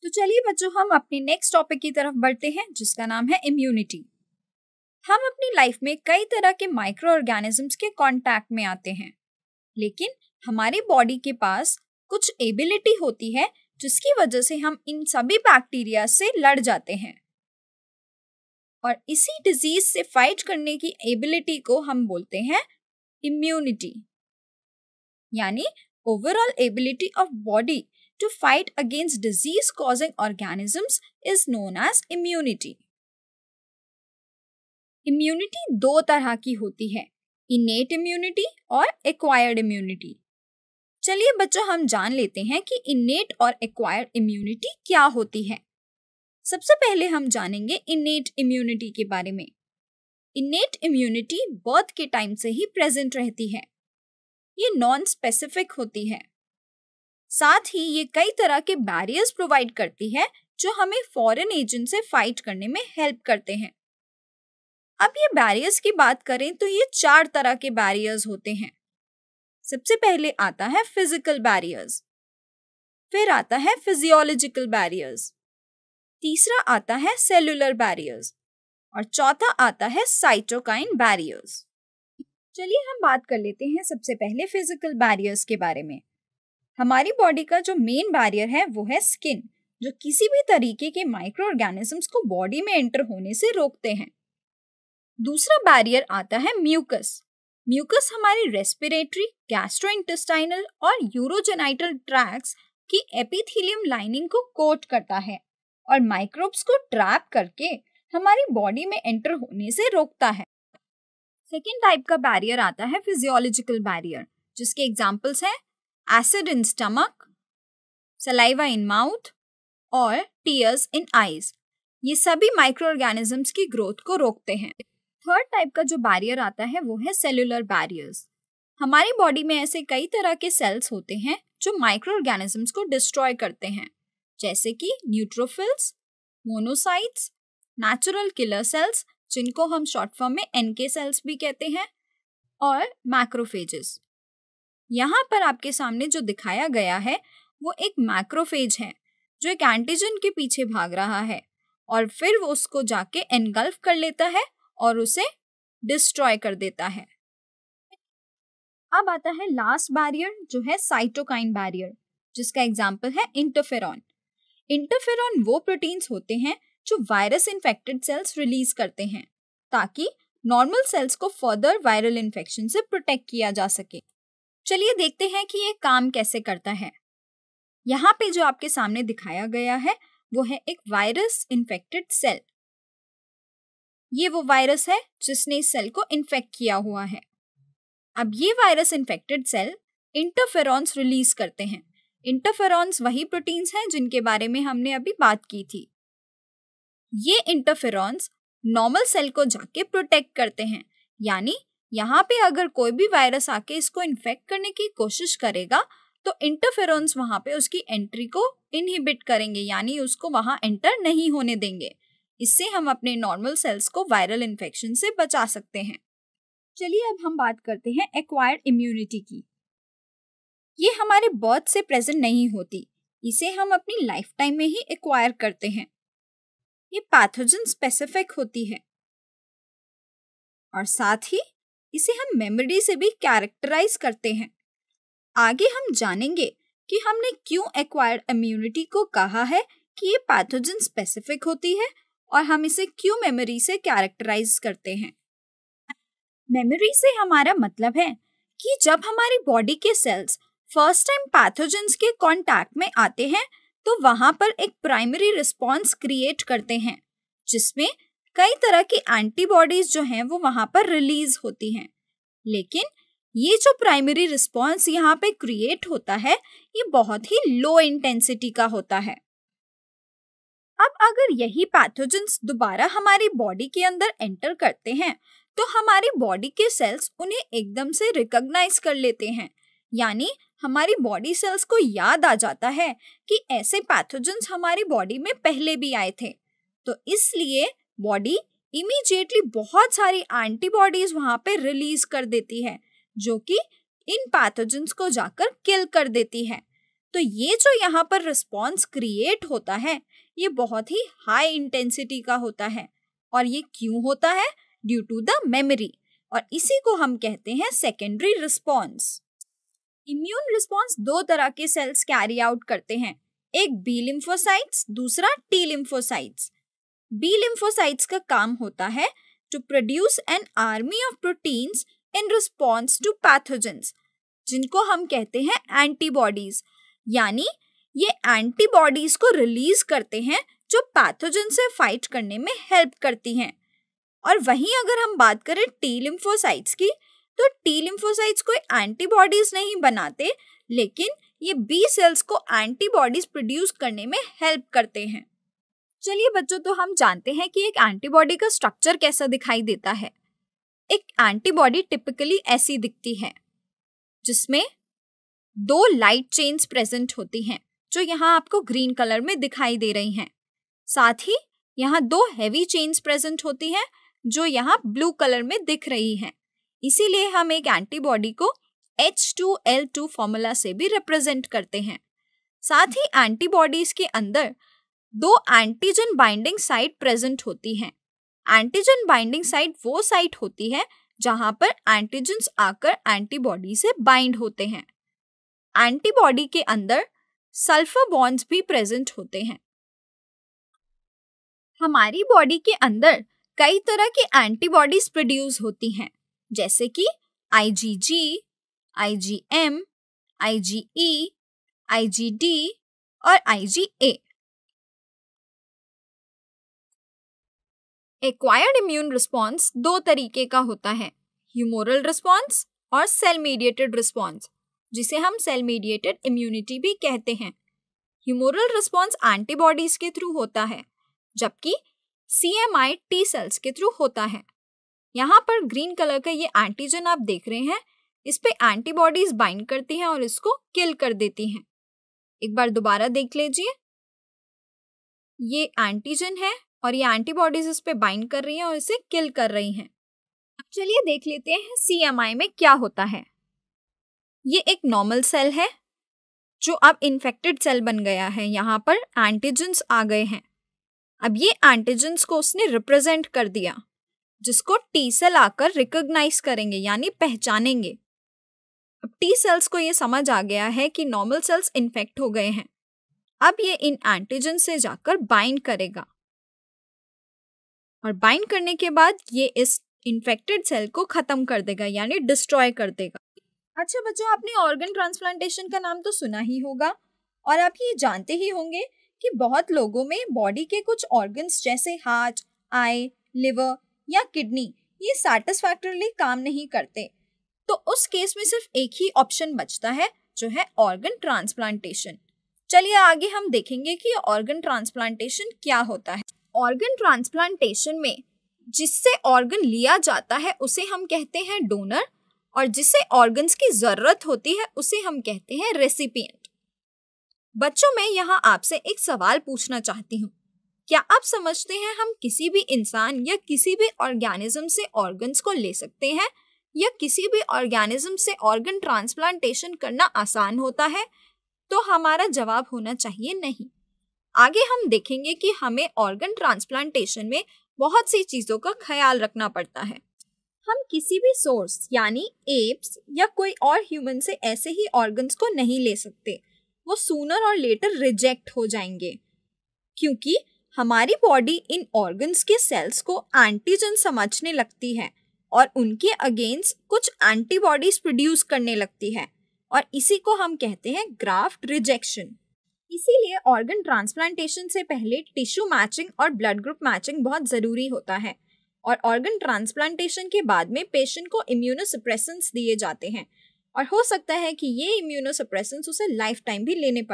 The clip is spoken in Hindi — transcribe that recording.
तो चलिए बच्चों, हम अपने नेक्स्ट टॉपिक की तरफ बढ़ते हैं जिसका नाम है इम्यूनिटी। हम अपनी लाइफ में कई तरह के माइक्रो ऑर्गेनिजम्स के कांटेक्ट में आते हैं, लेकिन हमारी बॉडी के पास कुछ एबिलिटी होती है जिसकी वजह से हम इन सभी बैक्टीरिया से लड़ जाते हैं और इसी डिजीज से फाइट करने की एबिलिटी को हम बोलते हैं इम्यूनिटी, यानी overall ability of body to fight against disease causing organisms is known as immunity. Immunity दो तरह की होती है, innate immunity और acquired immunity। चलिए बच्चों, हम जान लेते हैं कि innate और acquired immunity क्या होती है। सबसे पहले हम जानेंगे innate immunity के बारे में। innate immunity बर्थ के टाइम से ही प्रेजेंट रहती है। ये नॉन स्पेसिफिक होती है, साथ ही ये कई तरह के बैरियर्स प्रोवाइड करती है जो हमें फॉरेन एजेंट से फाइट करने में हेल्प करते हैं। अब ये बैरियर्स की बात करें तो ये 4 तरह के बैरियर्स होते हैं। सबसे पहले आता है फिजिकल बैरियर्स, फिर आता है फिजियोलॉजिकल बैरियर्स, तीसरा आता है सेलुलर बैरियर्स और चौथा आता है साइटोकाइन बैरियर्स। चलिए हम बात कर लेते हैं सबसे पहले फिजिकल बैरियर्स के बारे में। हमारी बॉडी का जो मेन बैरियर है वो है स्किन, जो किसी भी तरीके के माइक्रो ऑर्गेनिजम्स को बॉडी में एंटर होने से रोकते हैं। दूसरा बैरियर आता है म्यूकस। म्यूकस हमारी रेस्पिरेटरी, गैस्ट्रोइंटेस्टाइनल और यूरोजेनाइटल ट्रैक्ट्स की एपिथेलियम लाइनिंग को कोट करता है और माइक्रोब्स को ट्रैप करके हमारी बॉडी में एंटर होने से रोकता है। सेकेंड टाइप का बैरियर आता है फिजियोलॉजिकल बैरियर, जिसके एग्जाम्पल्स हैं acid in stomach, saliva in mouth और tears in eyes। ये सभी माइक्रो ऑर्गेनिजम्स की ग्रोथ को रोकते हैं। थर्ड टाइप का जो बैरियर आता है वो है सेलुलर बैरियर्स। हमारी बॉडी में ऐसे कई तरह के सेल्स होते हैं जो माइक्रो ऑर्गेनिजम्स को डिस्ट्रॉय करते हैं, जैसे कि neutrophils, monocytes, natural killer cells जिनको हम शॉर्ट फॉर्म में NK सेल्स भी कहते हैं, और मैक्रोफेजेस। यहाँ पर आपके सामने जो दिखाया गया है वो एक मैक्रोफेज है जो एक एंटीजन के पीछे भाग रहा है और फिर वो उसको जाके एनगल्फ कर लेता है और उसे डिस्ट्रॉय कर देता है। अब आता है लास्ट बैरियर जो है साइटोकाइन बैरियर, जिसका एग्जाम्पल है इंटरफेरॉन। इंटरफेरॉन वो प्रोटीन्स होते हैं जो वायरस इन्फेक्टेड सेल्स रिलीज करते हैं ताकि नॉर्मल सेल्स को फर्दर वायरल इन्फेक्शन से प्रोटेक्ट किया जा सके। चलिए देखते हैं कि ये काम कैसे करता है। यहाँ पे जो आपके सामने दिखाया गया है वो है एक वायरस इन्फेक्टेड सेल। ये वो वायरस है जिसने इस सेल को इन्फेक्ट किया हुआ है। अब ये virus infected cell interferons release करते हैं। इंटरफेरॉन्स वही प्रोटीन्स हैं जिनके बारे में हमने अभी बात की थी। ये इंटरफेरॉन्स नॉर्मल सेल को जाके प्रोटेक्ट करते हैं, यानी यहाँ पे अगर कोई भी वायरस आके इसको इन्फेक्ट करने की कोशिश करेगा तो इंटरफेरॉन्स वहां पे उसकी एंट्री को इनहिबिट करेंगे, यानी उसको वहां एंटर नहीं होने देंगे। इससे हम अपने नॉर्मल सेल्स को वायरल इन्फेक्शन से बचा सकते हैं। चलिए अब हम बात करते हैं एक्वायर्ड इम्यूनिटी की। ये हमारे बर्थ से प्रेजेंट नहीं होती, इसे हम अपनी लाइफ टाइम में ही एक्वायर करते हैं। ये पैथोजन स्पेसिफिक होती है और साथ ही इसे हम मेमोरी से भी कैरेक्टराइज करते हैं। आगे हम जानेंगे कि हमने क्यों एक्वायर्ड इम्यूनिटी को कहा है कि ये पैथोजन स्पेसिफिक होती है और हम इसे क्यों मेमोरी से कैरेक्टराइज करते हैं। मेमोरी से हमारा मतलब है कि जब हमारी बॉडी के सेल्स फर्स्ट टाइम पैथोजेंस के कांटेक्ट में आते हैं तो वहां पर एक प्राइमरी रिस्पॉन्स क्रिएट करते हैं, जिसमें कई तरह की एंटीबॉडीज जो हैं वो वहां पर रिलीज होती हैं। लेकिन ये जो प्राइमरी रिस्पॉन्स यहाँ पे क्रिएट होता है ये बहुत ही लो इंटेंसिटी का होता है। अब अगर यही पैथोजेंस दोबारा हमारी बॉडी के अंदर एंटर करते हैं तो हमारी बॉडी के सेल्स उन्हें एकदम से रिकॉग्नाइज कर लेते हैं, यानी हमारी बॉडी सेल्स को याद आ जाता है कि ऐसे पैथोजेंस हमारी बॉडी में पहले भी आए थे। तो इसलिए बॉडी इमीडिएटली बहुत सारी एंटीबॉडीज वहां पे रिलीज कर देती है जो कि इन पैथोजेंस को जाकर किल कर देती है। तो ये जो यहाँ पर रिस्पॉन्स क्रिएट होता है ये बहुत ही हाई इंटेंसिटी का होता है। और ये क्यों होता है? ड्यू टू द मेमोरी, और इसी को हम कहते हैं सेकेंडरी रिस्पॉन्स। इम्यून रिस्पॉन्स दो तरह के सेल्स कैरी आउट करते हैं, एक बी लिम्फोसाइट्स, दूसरा टी लिम्फोसाइट्स। बी लिम्फोसाइट्स का काम होता है to produce an army of proteins in response to pathogens, जिनको हम कहते हैं एंटीबॉडीज। यानी ये एंटीबॉडीज को रिलीज करते हैं जो पैथोजन से फाइट करने में हेल्प करती हैं। और वहीं अगर हम बात करें टी लिम्फोसाइट्स की, तो टी लिम्फोसाइट्स कोई एंटीबॉडीज नहीं बनाते, लेकिन ये बी सेल्स को एंटीबॉडीज प्रोड्यूस करने में हेल्प करते हैं। चलिए बच्चों, तो हम जानते हैं कि एक एंटीबॉडी का स्ट्रक्चर कैसा दिखाई देता है। एक एंटीबॉडी टिपिकली ऐसी दिखती है, जिसमें दो लाइट चेन्स प्रेजेंट होती हैं, जो यहाँ आपको ग्रीन कलर में दिखाई दे रही हैं। साथ ही यहाँ दो हेवी चेन्स प्रेजेंट होती हैं, जो यहाँ ब्लू कलर में दिख रही हैं। इसीलिए हम एक एंटीबॉडी को H2L2 फॉर्मूला से भी रिप्रेजेंट करते हैं। साथ ही एंटीबॉडीज के अंदर दो एंटीजन बाइंडिंग साइट प्रेजेंट होती हैं। एंटीजन बाइंडिंग साइट वो साइट होती है जहां पर एंटीजन्स आकर एंटीबॉडी से बाइंड होते हैं। एंटीबॉडी के अंदर सल्फर बॉन्ड्स भी प्रेजेंट होते हैं। हमारी बॉडी के अंदर कई तरह की एंटीबॉडीज प्रोड्यूस होती हैं, जैसे कि IgG, IgM, IgE, IgD और IgA। एक्वायर्ड इम्यून रिस्पॉन्स दो तरीके का होता है, ह्यूमोरल रिस्पॉन्स और सेल मीडिएटेड रिस्पॉन्स, जिसे हम सेल मीडिएटेड इम्यूनिटी भी कहते हैं। ह्यूमोरल रिस्पॉन्स एंटीबॉडीज के थ्रू होता है, जबकि CMI टी सेल्स के थ्रू होता है। यहाँ पर ग्रीन कलर का ये एंटीजन आप देख रहे हैं, इस पे एंटीबॉडीज बाइंड करती हैं और इसको किल कर देती हैं। एक बार दोबारा देख लीजिए, ये एंटीजन है और ये एंटीबॉडीज इस पे बाइंड कर रही हैं और इसे किल कर रही हैं। अब चलिए देख लेते हैं CMI में क्या होता है। ये एक नॉर्मल सेल है जो अब इन्फेक्टेड सेल बन गया है। यहाँ पर एंटीजन्स आ गए हैं। अब ये एंटीजन्स को उसने रिप्रेजेंट कर दिया, जिसको टी सेल आकर रिकॉग्नाइज करेंगे, यानी पहचानेंगे। अब टी सेल्स को ये समझ आ गया है कि नॉर्मल सेल्स इन्फेक्ट हो गए हैं। अब ये इन एंटीजन से जाकर बाइंड करेगा और बाइंड करने के बाद ये इस इन्फेक्टेड सेल को खत्म कर देगा, यानी डिस्ट्रॉय कर देगा। अच्छा बच्चों, आपने ऑर्गन ट्रांसप्लांटेशन का नाम तो सुना ही होगा और आप ये जानते ही होंगे कि बहुत लोगों में बॉडी के कुछ ऑर्गन्स जैसे हार्ट, आई, लिवर या किडनी ये सैटिस्फैक्टरली काम नहीं करते। तो उस केस में सिर्फ एक ही ऑप्शन बचता है, जो है ऑर्गन ट्रांसप्लांटेशन। चलिए आगे हम देखेंगे कि ऑर्गन ट्रांसप्लांटेशन क्या होता है। ऑर्गन ट्रांसप्लांटेशन में जिससे ऑर्गन लिया जाता है उसे हम कहते हैं डोनर, और जिसे ऑर्गन्स की जरूरत होती है उसे हम कहते हैं रेसिपिएंट। बच्चों, मैं यहाँ आपसे एक सवाल पूछना चाहती हूँ। क्या आप समझते हैं हम किसी भी इंसान या किसी भी ऑर्गेनिज्म से ऑर्गन्स को ले सकते हैं, या किसी भी ऑर्गेनिज्म से ऑर्गन ट्रांसप्लांटेशन करना आसान होता है? तो हमारा जवाब होना चाहिए नहीं। आगे हम देखेंगे कि हमें ऑर्गन ट्रांसप्लांटेशन में बहुत सी चीजों का ख्याल रखना पड़ता है। हम किसी भी सोर्स यानी एप्स या कोई और ह्यूमन से ऐसे ही ऑर्गन्स को नहीं ले सकते, वो सूनर और लेटर रिजेक्ट हो जाएंगे, क्योंकि हमारी बॉडी इन ऑर्गन्स के सेल्स को एंटीजन समझने लगती है और उनके अगेंस्ट कुछ एंटीबॉडीज प्रोड्यूस करने लगती है, और इसी को हम कहते हैं ग्राफ्ट रिजेक्शन। इसीलिए ऑर्गन ट्रांसप्लांटेशन से पहले टिश्यू मैचिंग और ब्लड ग्रुप मैचिंग बहुत जरूरी होता है, और ऑर्गन ट्रांसप्लांटेशन के बाद में पेशेंट को इम्यूनोसप्रेसेंट्स दिए जाते हैं, और हो सकता है कि ये इम्यूनोसप्रेसेंट्स उसे लाइफ टाइम भी लेने पड़े।